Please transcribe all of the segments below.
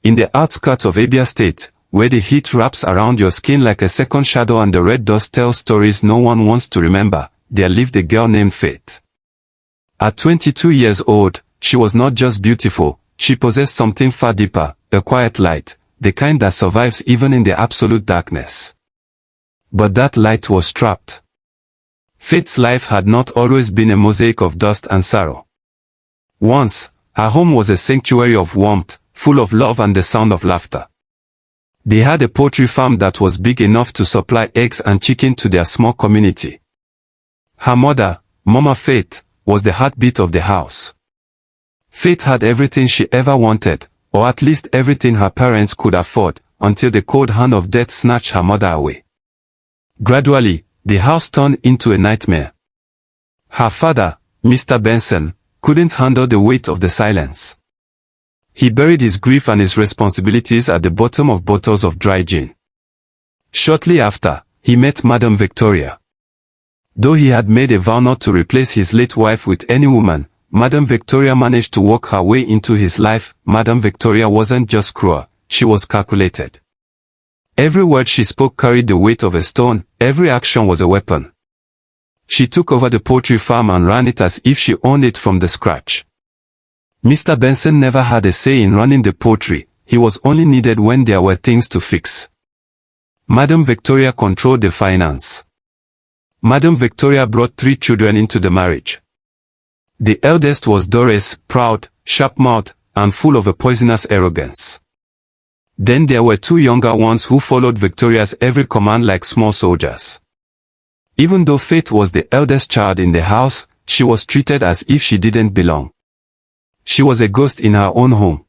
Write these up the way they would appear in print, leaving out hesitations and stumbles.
In the outskirts of Abia State, where the heat wraps around your skin like a second shadow and the red dust tells stories no one wants to remember, there lived a girl named Faith. At 22 years old, she was not just beautiful, she possessed something far deeper, a quiet light, the kind that survives even in the absolute darkness. But that light was trapped. Faith's life had not always been a mosaic of dust and sorrow. Once, her home was a sanctuary of warmth, full of love and the sound of laughter. They had a poultry farm that was big enough to supply eggs and chicken to their small community. Her mother, Mama Faith, was the heartbeat of the house. Faith had everything she ever wanted, or at least everything her parents could afford, until the cold hand of death snatched her mother away. Gradually, the house turned into a nightmare. Her father, Mr. Benson, couldn't handle the weight of the silence. He buried his grief and his responsibilities at the bottom of bottles of dry gin. Shortly after, he met Madame Victoria. Though he had made a vow not to replace his late wife with any woman, Madame Victoria managed to work her way into his life. Madame Victoria wasn't just cruel, she was calculated. Every word she spoke carried the weight of a stone, every action was a weapon. She took over the poultry farm and ran it as if she owned it from the scratch. Mr. Benson never had a say in running the poultry, he was only needed when there were things to fix. Madame Victoria controlled the finance. Madame Victoria brought 3 children into the marriage. The eldest was Doris, proud, sharp-mouthed, and full of a poisonous arrogance. Then there were 2 younger ones who followed Victoria's every command like small soldiers. Even though Faith was the eldest child in the house, she was treated as if she didn't belong. She was a ghost in her own home.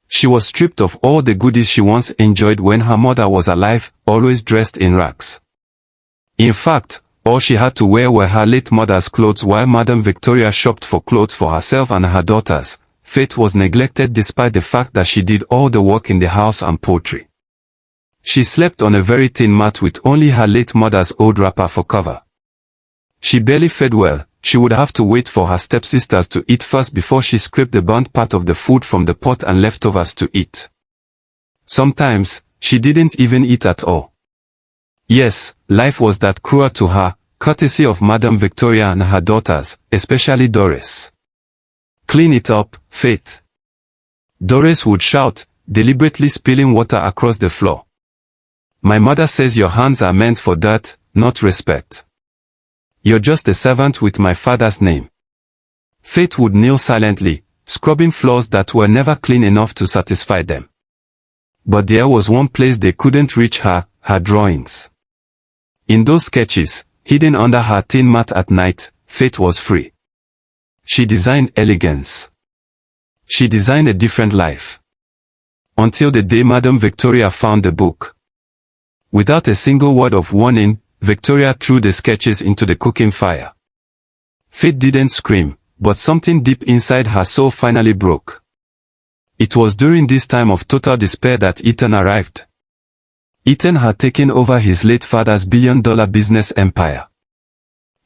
She was stripped of all the goodies she once enjoyed when her mother was alive, always dressed in rags. In fact, all she had to wear were her late mother's clothes while Madame Victoria shopped for clothes for herself and her daughters. Faith was neglected despite the fact that she did all the work in the house and poultry. She slept on a very thin mat with only her late mother's old wrapper for cover. She barely fed well, she would have to wait for her stepsisters to eat first before she scraped the burnt part of the food from the pot and leftovers to eat. Sometimes, she didn't even eat at all. Yes, life was that cruel to her, courtesy of Madame Victoria and her daughters, especially Doris. "Clean it up, Faith," Doris would shout, deliberately spilling water across the floor. "My mother says your hands are meant for dirt, not respect. You're just a servant with my father's name." Faith would kneel silently, scrubbing floors that were never clean enough to satisfy them. But there was one place they couldn't reach her drawings. In those sketches, hidden under her thin mat at night, Faith was free. She designed elegance. She designed a different life. Until the day Madame Victoria found the book. Without a single word of warning, Victoria threw the sketches into the cooking fire. Faith didn't scream, but something deep inside her soul finally broke. It was during this time of total despair that Ethan arrived. Ethan had taken over his late father's billion-dollar business empire.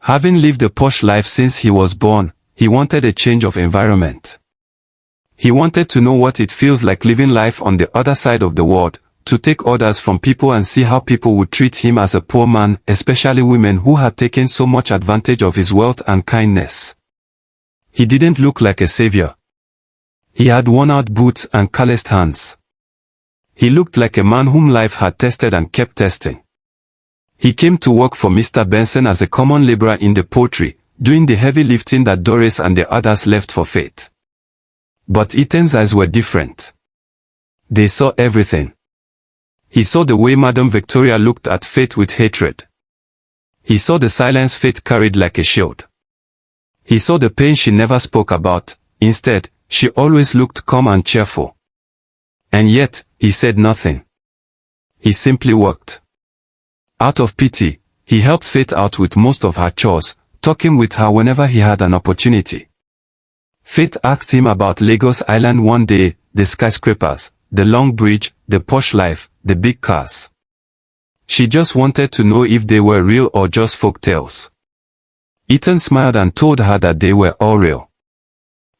Having lived a posh life since he was born, he wanted a change of environment. He wanted to know what it feels like living life on the other side of the world, to take orders from people and see how people would treat him as a poor man, especially women who had taken so much advantage of his wealth and kindness. He didn't look like a savior. He had worn-out boots and calloused hands. He looked like a man whom life had tested and kept testing. He came to work for Mr. Benson as a common laborer in the poultry, doing the heavy lifting that Doris and the others left for Faith. But Ethan's eyes were different. They saw everything. He saw the way Madame Victoria looked at Faith with hatred. He saw the silence Faith carried like a shield. He saw the pain she never spoke about, instead, she always looked calm and cheerful. And yet, he said nothing. He simply worked. Out of pity, he helped Faith out with most of her chores, talking with her whenever he had an opportunity. Faith asked him about Lagos Island one day, the skyscrapers, the long bridge, the posh life, the big cars. She just wanted to know if they were real or just folk tales. Ethan smiled and told her that they were all real.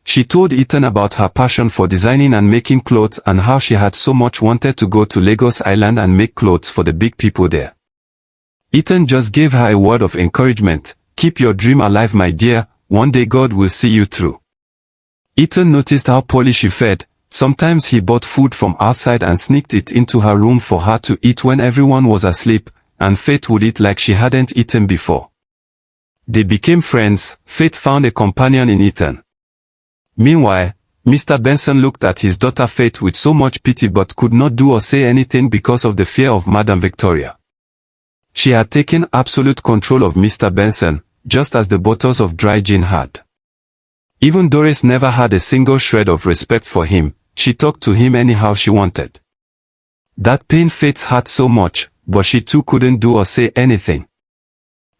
She told Ethan about her passion for designing and making clothes and how she had so much wanted to go to Lagos Island and make clothes for the big people there. Ethan just gave her a word of encouragement. Keep your dream alive, my dear, one day God will see you through. Ethan noticed how poorly she fed. Sometimes he bought food from outside and sneaked it into her room for her to eat when everyone was asleep, and Faith would eat like she hadn't eaten before. They became friends. Faith found a companion in Ethan. Meanwhile, Mr. Benson looked at his daughter Faith with so much pity but could not do or say anything because of the fear of Madame Victoria. She had taken absolute control of Mr. Benson, just as the bottles of dry gin had. Even Doris never had a single shred of respect for him. She talked to him anyhow she wanted. That pained Faith's heart so much, but she too couldn't do or say anything.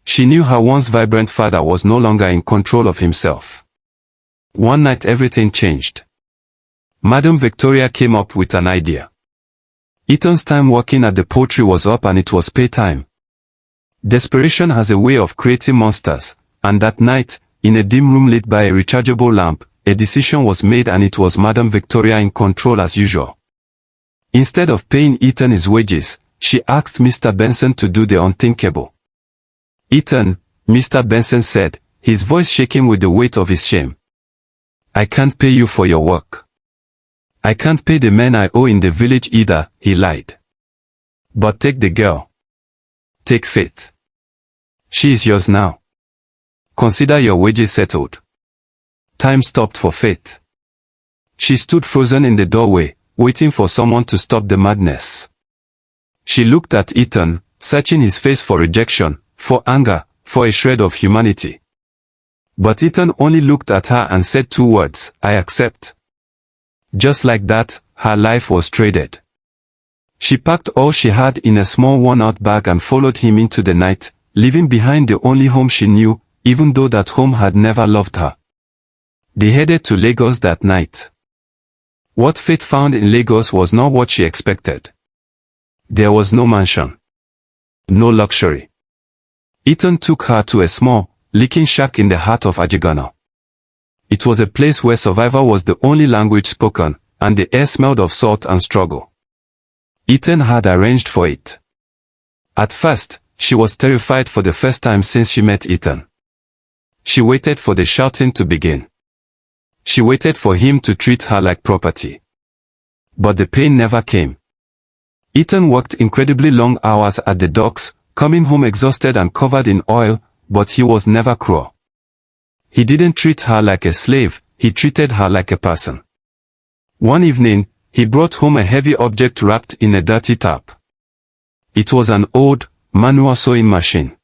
She knew her once vibrant father was no longer in control of himself. One night everything changed. Madame Victoria came up with an idea. Ethan's time working at the poultry was up and it was pay time. Desperation has a way of creating monsters, and that night, in a dim room lit by a rechargeable lamp, a decision was made and it was Madame Victoria in control as usual. Instead of paying Ethan his wages, she asked Mr. Benson to do the unthinkable. Ethan, Mr. Benson said, his voice shaking with the weight of his shame. I can't pay you for your work. I can't pay the men I owe in the village either, he lied. But take the girl. Take Faith. She is yours now. Consider your wages settled. Time stopped for Faith. She stood frozen in the doorway, waiting for someone to stop the madness. She looked at Ethan, searching his face for rejection, for anger, for a shred of humanity. But Ethan only looked at her and said two words, I accept. Just like that, her life was traded. She packed all she had in a small worn-out bag and followed him into the night, leaving behind the only home she knew, even though that home had never loved her. They headed to Lagos that night. What Faith found in Lagos was not what she expected. There was no mansion. No luxury. Ethan took her to a small, leaking shack in the heart of Ajegunle. It was a place where survival was the only language spoken, and the air smelled of salt and struggle. Ethan had arranged for it. At first, she was terrified for the first time since she met Ethan. She waited for the shouting to begin. She waited for him to treat her like property. But the pain never came. Ethan worked incredibly long hours at the docks, coming home exhausted and covered in oil, but he was never cruel. He didn't treat her like a slave, he treated her like a person. One evening, he brought home a heavy object wrapped in a dirty tarp. It was an old, manual sewing machine.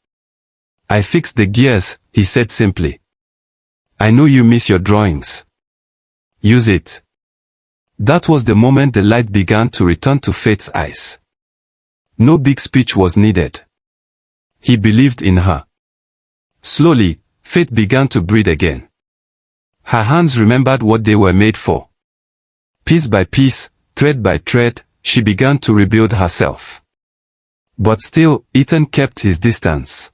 I fixed the gears, he said simply. I know you miss your drawings. Use it. That was the moment the light began to return to Faith's eyes. No big speech was needed. He believed in her. Slowly, Faith began to breathe again. Her hands remembered what they were made for. Piece by piece, thread by thread, she began to rebuild herself. But still, Ethan kept his distance.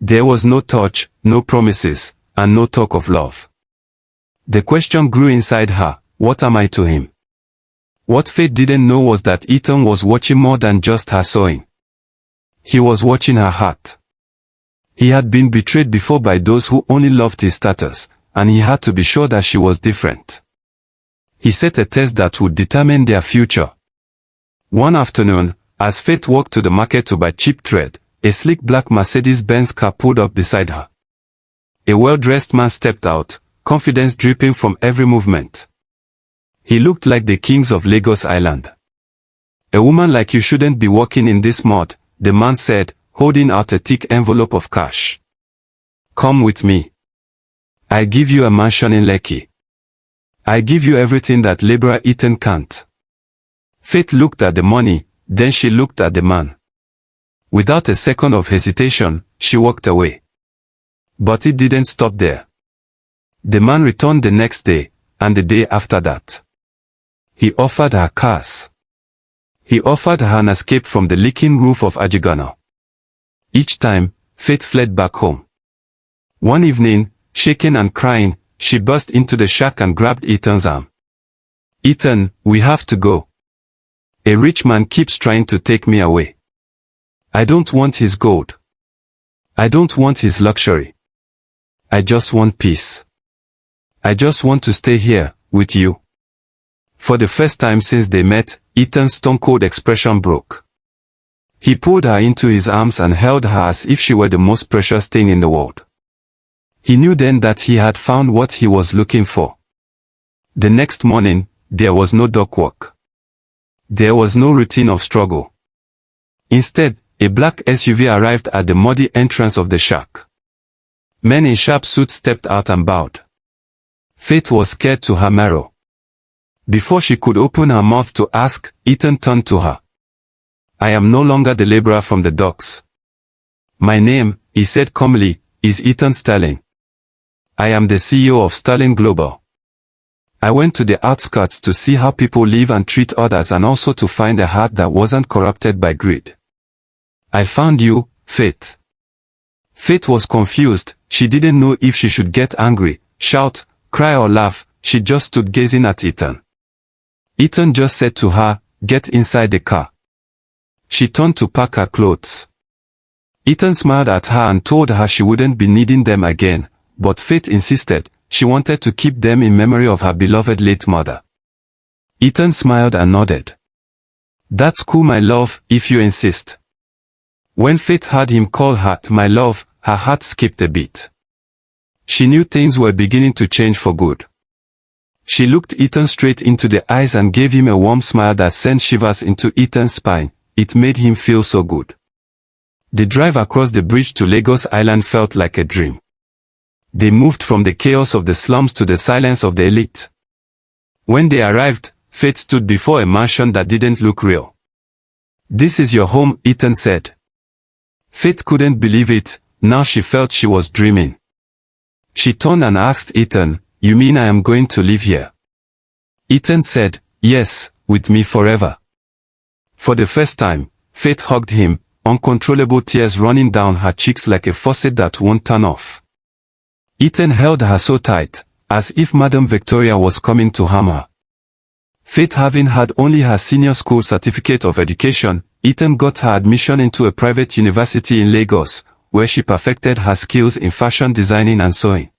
There was no touch, no promises, and no talk of love. The question grew inside her, what am I to him? What Faith didn't know was that Ethan was watching more than just her sewing. He was watching her heart. He had been betrayed before by those who only loved his status, and he had to be sure that she was different. He set a test that would determine their future. One afternoon, as Faith walked to the market to buy cheap thread, a sleek black Mercedes-Benz car pulled up beside her. A well-dressed man stepped out, confidence dripping from every movement. He looked like the kings of Lagos Island. A woman like you shouldn't be walking in this mud, the man said, holding out a thick envelope of cash. Come with me. I give you a mansion in Lekki. I give you everything that laborer Ethan can't. Faith looked at the money, then she looked at the man. Without a second of hesitation, she walked away. But it didn't stop there. The man returned the next day, and the day after that. He offered her cars. He offered her an escape from the leaking roof of Ajegunle. Each time, Faith fled back home. One evening, shaking and crying, she burst into the shack and grabbed Ethan's arm. "Ethan, we have to go. A rich man keeps trying to take me away. I don't want his gold. I don't want his luxury. I just want peace. I just want to stay here, with you." For the first time since they met, Ethan's stone-cold expression broke. He pulled her into his arms and held her as if she were the most precious thing in the world. He knew then that he had found what he was looking for. The next morning, there was no dock work. There was no routine of struggle. Instead, a black SUV arrived at the muddy entrance of the shack. Men in sharp suits stepped out and bowed. Faith was scared to her marrow. Before she could open her mouth to ask, Ethan turned to her. "I am no longer the laborer from the docks. My name," he said calmly, "is Ethan Sterling. I am the CEO of Sterling Global. I went to the outskirts to see how people live and treat others and also to find a heart that wasn't corrupted by greed. I found you, Faith." Faith was confused. She didn't know if she should get angry, shout, cry or laugh. She just stood gazing at Ethan. Ethan just said to her, "Get inside the car." She turned to pack her clothes. Ethan smiled at her and told her she wouldn't be needing them again, but Faith insisted. She wanted to keep them in memory of her beloved late mother. Ethan smiled and nodded. "That's cool, my love, if you insist." When Faith heard him call her "my love," her heart skipped a beat. She knew things were beginning to change for good. She looked Ethan straight into the eyes and gave him a warm smile that sent shivers into Ethan's spine. It made him feel so good. The drive across the bridge to Lagos Island felt like a dream. They moved from the chaos of the slums to the silence of the elite. When they arrived, Faith stood before a mansion that didn't look real. "This is your home," Ethan said. Faith couldn't believe it. Now she felt she was dreaming. She turned and asked Ethan, "You mean I am going to live here?" Ethan said, "Yes, with me forever." For the first time, Faith hugged him, uncontrollable tears running down her cheeks like a faucet that won't turn off. Ethan held her so tight, as if Madame Victoria was coming to harm her. Faith having had only her senior school certificate of education, Ethan got her admission into a private university in Lagos, where she perfected her skills in fashion designing and sewing.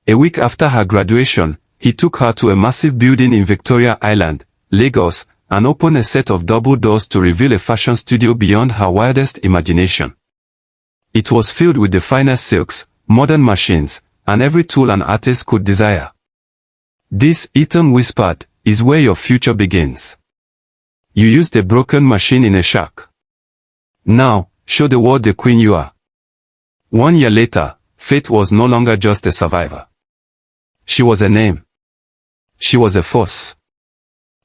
A week after her graduation, he took her to a massive building in Victoria Island, Lagos, and opened a set of double doors to reveal a fashion studio beyond her wildest imagination. It was filled with the finest silks, modern machines, and every tool an artist could desire. "This," Ethan whispered, "is where your future begins. You used a broken machine in a shack. Now, show the world the queen you are." 1 year later, Faith was no longer just a survivor. She was a name. She was a force.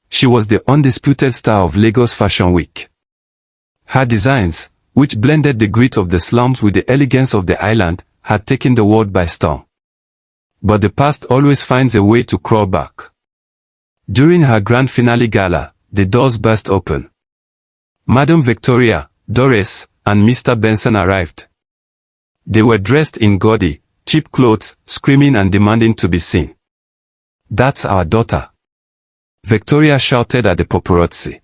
She was the undisputed star of Lagos Fashion Week. Her designs, which blended the grit of the slums with the elegance of the island, had taken the world by storm. But the past always finds a way to crawl back. During her grand finale gala, the doors burst open. Madame Victoria, Doris, and Mr. Benson arrived. They were dressed in gaudy, cheap clothes, screaming and demanding to be seen. "That's our daughter," Victoria shouted at the paparazzi.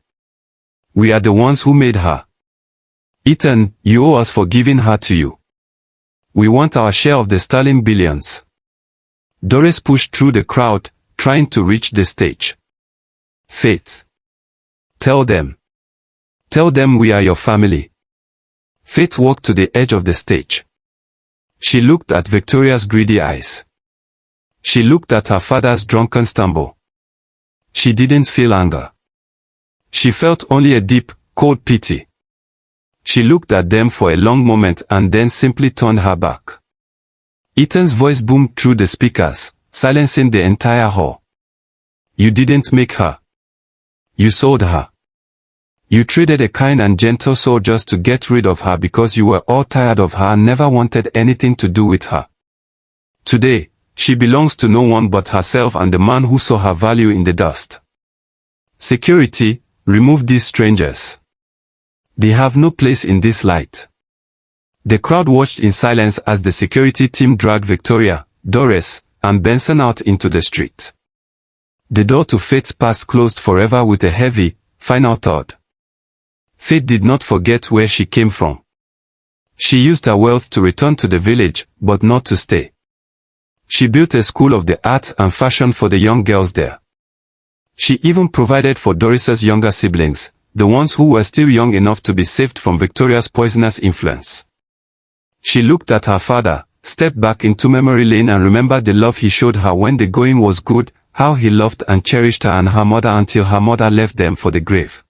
"We are the ones who made her. Ethan, you owe us for giving her to you. We want our share of the Sterling billions." Doris pushed through the crowd, trying to reach the stage. "Faith. Tell them. Tell them we are your family." Faith walked to the edge of the stage. She looked at Victoria's greedy eyes. She looked at her father's drunken stumble. She didn't feel anger. She felt only a deep, cold pity. She looked at them for a long moment and then simply turned her back. Ethan's voice boomed through the speakers, silencing the entire hall. "You didn't make her. You sold her. You traded a kind and gentle soul just to get rid of her because you were all tired of her and never wanted anything to do with her. Today, she belongs to no one but herself and the man who saw her value in the dust. Security, remove these strangers. They have no place in this light." The crowd watched in silence as the security team dragged Victoria, Doris, and Benson out into the street. The door to Faith's past closed forever with a heavy, final thud. Faith did not forget where she came from. She used her wealth to return to the village, but not to stay. She built a school of the arts and fashion for the young girls there. She even provided for Doris's younger siblings, the ones who were still young enough to be saved from Victoria's poisonous influence. She looked at her father, stepped back into memory lane and remembered the love he showed her when the going was good, how he loved and cherished her and her mother until her mother left them for the grave.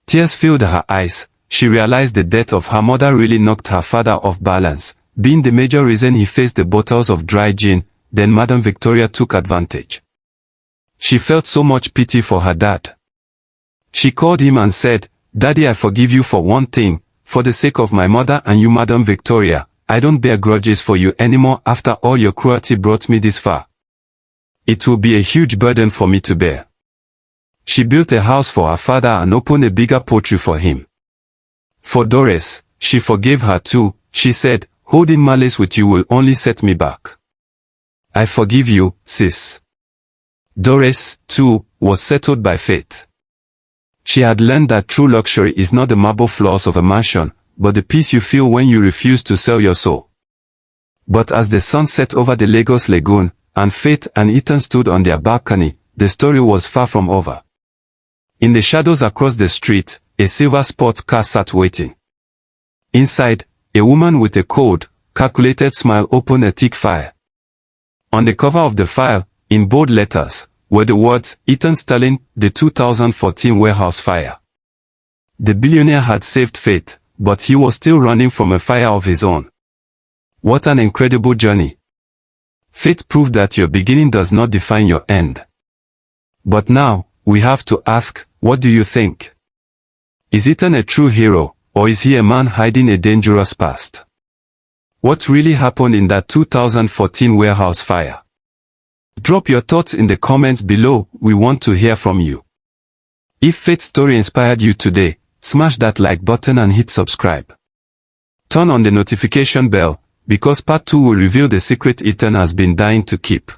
Tears filled her eyes. She realized the death of her mother really knocked her father off balance, being the major reason he faced the bottles of dry gin. Then Madame Victoria took advantage. She felt so much pity for her dad. She called him and said, "Daddy, I forgive you for one thing, for the sake of my mother and you, Madame Victoria. I don't bear grudges for you anymore after all your cruelty brought me this far. It will be a huge burden for me to bear." She built a house for her father and opened a bigger poultry for him. For Doris, she forgave her too. She said, "Holding malice with you will only set me back. I forgive you, sis." Doris, too, was settled by fate. She had learned that true luxury is not the marble floors of a mansion, but the peace you feel when you refuse to sell your soul. But as the sun set over the Lagos lagoon, and Faith and Ethan stood on their balcony, the story was far from over. In the shadows across the street, a silver sports car sat waiting. Inside, a woman with a cold, calculated smile opened a thick fire. On the cover of the file, in bold letters, were the words, "Ethan Sterling, the 2014 warehouse fire." The billionaire had saved Faith, but he was still running from a fire of his own. What an incredible journey. Faith proved that your beginning does not define your end. But now, we have to ask, what do you think? Is Ethan a true hero, or is he a man hiding a dangerous past? What really happened in that 2014 warehouse fire? Drop your thoughts in the comments below. We want to hear from you. If Faith's story inspired you today, smash that like button and hit subscribe. Turn on the notification bell, because part 2 will reveal the secret Ethan has been dying to keep.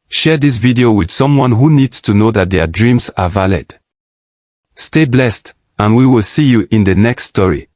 Share this video with someone who needs to know that their dreams are valid. Stay blessed, and we will see you in the next story.